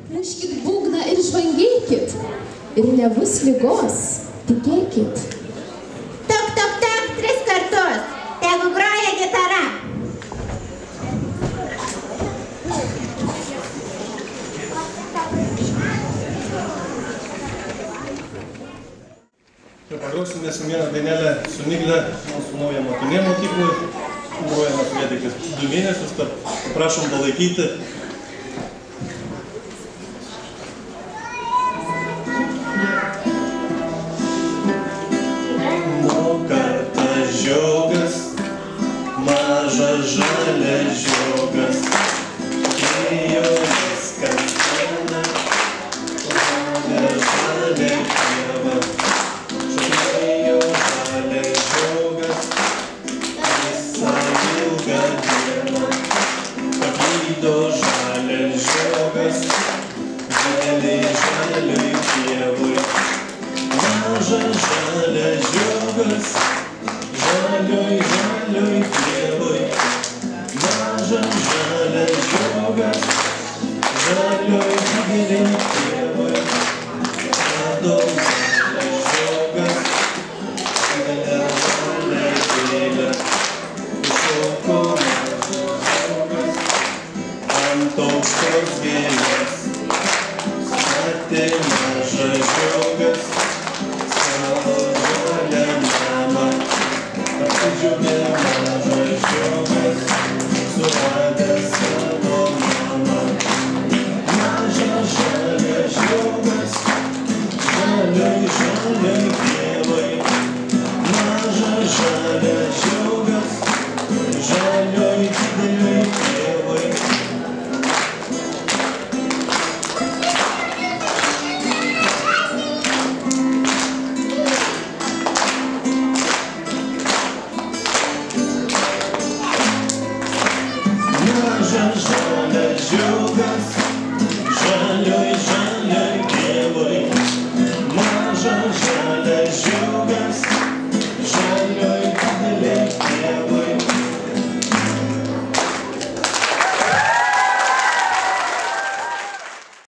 Riškit būgną ir žvangėkit. Ir nebus ligos, tikėkit. Tok, tok, tok, 3 kartus. Tegu groja gitara. Pagrosime su vieną dainelę su Migle, mūsų naują mokinė mokyklui. Grojame su jie tik 2 mėnesius, tad prašom palaikyti. Kartas žiogas, mažas žalias žiogas, ėjo viską žalia, žalia pieva. Ėjo žalias žiogas, visą ilgą dieną, paklydo žalias žiogas, žaliai pievui. Mažas žalias žiogas, žalioj pievoj. Mažas žalias žiogas, žalioj pievoj. Rado žalias žiogas, žalią gėlę. Šoko mažas žiogas ant aukštos gėlės. Statė